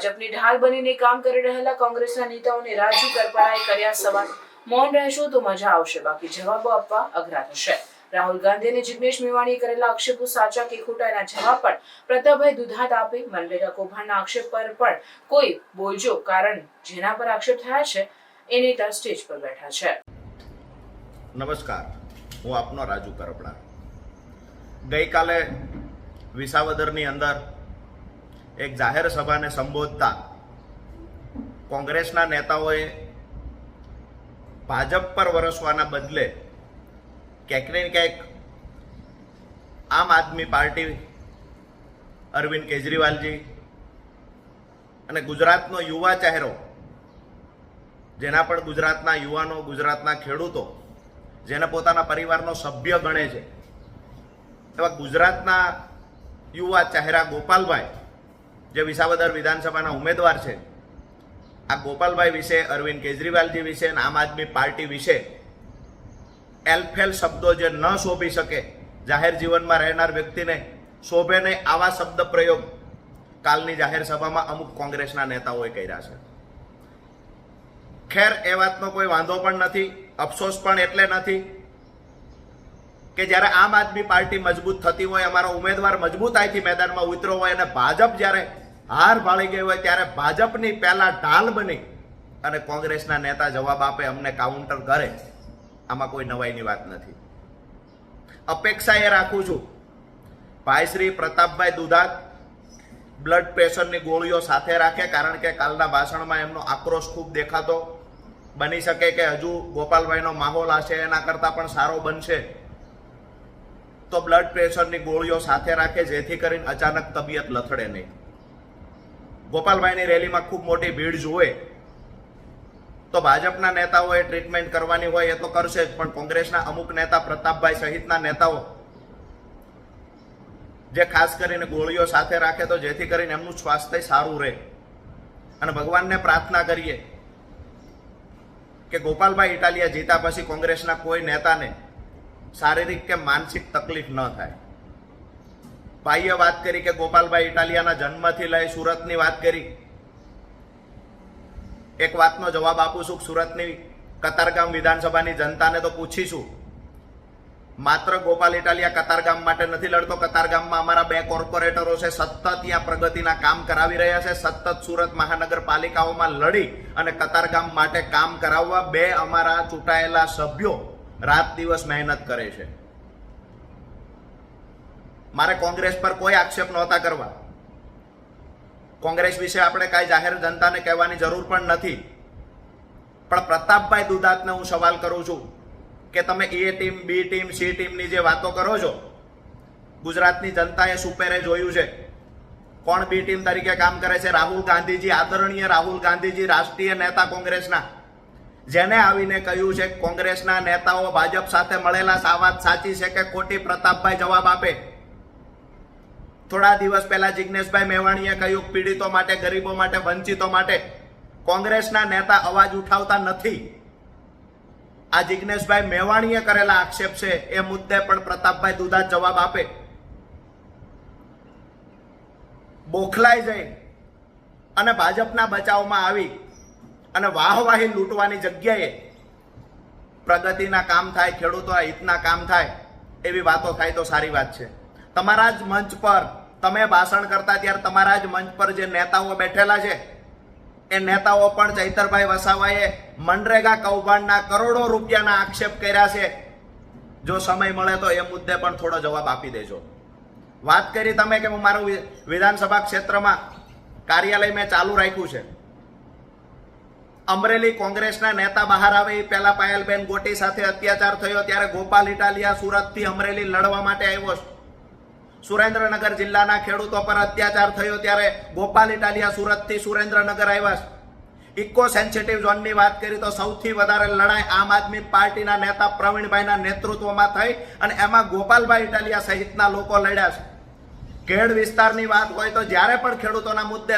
ભાજપની ઢાલ બનીને કામ કરી રહેલા કોંગ્રેસના નેતાઓને રાજુ કરપડાએ કર્યા સવાલ, મૌન રહેશો તો મજા આવશે, બાકી જવાબો આપવા અઘરા થશે. રાહુલ ગાંધી અને જિગ્નેશ મેવાણીએ કરેલા આક્ષેપો સાચા કે ખોટા એના જવાબ પણ પ્રતાપભાઈ દુધાત આપે. મનરેગા કૌભાંડના આક્ષેપ પર પણ કોઈ બોલજો, કારણ જેના પર આક્ષેપ થયા છે એ નેતા સ્ટેજ પર બેઠા છે. નમસ્કાર, હું આપનો રાજુ કરપડા. ગઈકાલે વિસાવદરની અંદર એક જાહેર સભાને સંબોધતા કોંગ્રેસના નેતાઓએ ભાજપ પર વરસવાના બદલે ક્યાંક ને ક્યાંક આમ આદમી પાર્ટી, અરવિંદ કેજરીવાલજી અને ગુજરાતનો યુવા ચહેરો, જેના પણ ગુજરાતના યુવાનો, ગુજરાતના ખેડૂતો જેને પોતાના પરિવારનો સભ્ય ગણે છે, એવા ગુજરાતના યુવા ચહેરા ગોપાલભાઈ, જે વિસાવદર વિધાનસભાના ઉમેદવાર છે, આ ગોપાલભાઈ વિશે, અરવિંદ કેજરીવાલજી વિશે અને આમ આદમી પાર્ટી વિશે એલફેલ શબ્દો જે ન શોભી શકે, જાહેર જીવનમાં રહેનાર વ્યક્તિને શોભે નહીં, આવા શબ્દ પ્રયોગ કાલની જાહેર સભામાં અમુક કોંગ્રેસના નેતાઓએ કર્યા છે. ખેર, એ વાતનો કોઈ વાંધો પણ નથી, અફસોસ પણ એટલે નથી કે જ્યારે આમ આદમી પાર્ટી મજબૂત થતી હોય, અમારો ઉમેદવાર મજબૂતાઈથી મેદાનમાં ઉતર્યો હોય અને ભાજપ જ્યારે હાર ભાળી ગઈ હોય, ત્યારે ભાજપની પહેલા ઢાલ બની અને કોંગ્રેસના નેતા જવાબ આપે, અમને કાઉન્ટર કરે, આમાં કોઈ નવાઈની વાત નથી. અપેક્ષા એ રાખું છું ભાઈ શ્રી પ્રતાપભાઈ દુધાત બ્લડ પ્રેશરની ગોળીઓ સાથે રાખે, કારણ કે કાલના ભાષણમાં એમનો આક્રોશ ખૂબ દેખાતો. બની શકે કે હજુ ગોપાલભાઈનો માહોલ હશે એના કરતાં પણ સારો બનશે, તો બ્લડ પ્રેશરની ગોળીઓ સાથે રાખે, જેથી કરીને અચાનક તબિયત લથડે નહીં. ગોપાલભાઈની રેલીમાં ખૂબ મોટી ભીડ જુએ તો ભાજપના નેતાઓએ ટ્રીટમેન્ટ કરવાની હોય એ તો કરશે જ, પણ કોંગ્રેસના અમુક નેતા, પ્રતાપભાઈ સહિતના નેતાઓ જે ખાસ કરીને ગોળીઓ સાથે રાખે, તો જેથી કરીને એમનું સ્વાસ્થ્ય સારું રહે. અને ભગવાનને પ્રાર્થના કરીએ કે ગોપાલભાઈ ઇટાલિયા જીતા પછી કોંગ્રેસના કોઈ નેતાને શારીરિક કે માનસિક તકલીફ ન થાય. ભાઈએ વાત કરી કે ગોપાલભાઈ ઇટાલિયાના જન્મથી લઈ સુરતની વાત કરી. એક વાતનો જવાબ આપું છું, સુરતની કતારગામ વિધાનસભાની જનતાને તો પૂછીશું, માત્ર ગોપાલ ઇટાલિયા કતારગામ માટે નથી લડતો. કતારગામમાં અમારા 2 કોર્પોરેટરો છે, સતત ત્યાં પ્રગતિના કામ કરાવી રહ્યા છે, સતત સુરત મહાનગરપાલિકાઓમાં લડી અને કતારગામ માટે કામ કરાવવા 2 અમારા ચૂંટાયેલા સભ્યો રાત દિવસ મહેનત કરે છે. મારે કોંગ્રેસ પર કોઈ આક્ષેપ નહોતા કરવા. કોંગ્રેસ વિશે આપણે કાંઈ જાહેર જનતાને કહેવાની જરૂર પણ નથી. પણ પ્રતાપભાઈ દુધાતને હું સવાલ કરું છું કે તમે એ ટીમ, બી ટીમ, સી ટીમની જે વાતો કરો છો, ગુજરાતની જનતાએ સુપેરે જોયું છે કોણ બી ટીમ તરીકે કામ કરે છે. રાહુલ ગાંધીજી, આદરણીય રાહુલ ગાંધીજી, રાષ્ટ્રીય નેતા કોંગ્રેસના, જેને આવીને કહ્યું છે કોંગ્રેસના નેતાઓ ભાજપ સાથે મળેલા, આ વાત સાચી છે કે ખોટી? પ્રતાપભાઈ જવાબ આપે. થોડા દિવસ પહેલા જિગ્નેશભાઈ મેવાણીએ કહ્યું પીડિતો માટે, ગરીબો માટે, વંચિતો માટે કોંગ્રેસના નેતા અવાજ ઉઠાવતા નથી. આ જિગ્નેશભાઈ મેવાણીએ કરેલા આક્ષેપ છે, એ મુદ્દે પણ પ્રતાપભાઈ દુધાત જવાબ આપે. બોખલાઈ જઈ અને ભાજપના બચાવમાં આવી અને વાહવાહી લૂંટવાની જગ્યાએ પ્રગતિના કામ થાય, ખેડૂતોના હિતના કામ થાય, એવી વાતો થાય તો સારી વાત છે. તમારા જ મંચ પર તમે ભાષણ કરતા ત્યારે તમારા જ મંચ પર જે નેતાઓ બેઠેલા છે, એ નેતાઓ પણ ચૈતરભાઈ વસાવાએ મનરેગા કૌભાંડના કરોડો રૂપિયાના આક્ષેપ કર્યા છે. જો સમય મળે તો એ મુદ્દે પણ થોડો જવાબ આપી દેજો. વાત કરી તમે કે હું મારું વિધાનસભા ક્ષેત્રમાં કાર્યાલય મેં ચાલુ રાખ્યું છે. અમરેલી કોંગ્રેસના નેતા બહાર આવે એ પહેલા પાયલબેન ગોટી સાથે અત્યાચાર થયો ત્યારે ગોપાલ ઇટાલિયા સુરતથી અમરેલી લડવા માટે આવ્યો છે. સુરેન્દ્રનગર જિલ્લાના ખેડૂતો પર અત્યાચાર થયો ત્યારે ગોપાલ ઇટાલિયા સુરતથી સુરેન્દ્રનગર આવ્યા છે. ઇકો સેન્સિટિવ ઝોનની વાત કરી તો સૌથી વધારે લડાઈ આમ આદમી પાર્ટીના નેતા પ્રવીણભાઈના નેતૃત્વમાં થઈ અને એમાં ગોપાલભાઈ ઇટાલિયા સહિતના લોકો લડ્યા છે. ખેડ વિસ્તારની વાત હોય તો જ્યારે પણ ખેડૂતોના મુદ્દે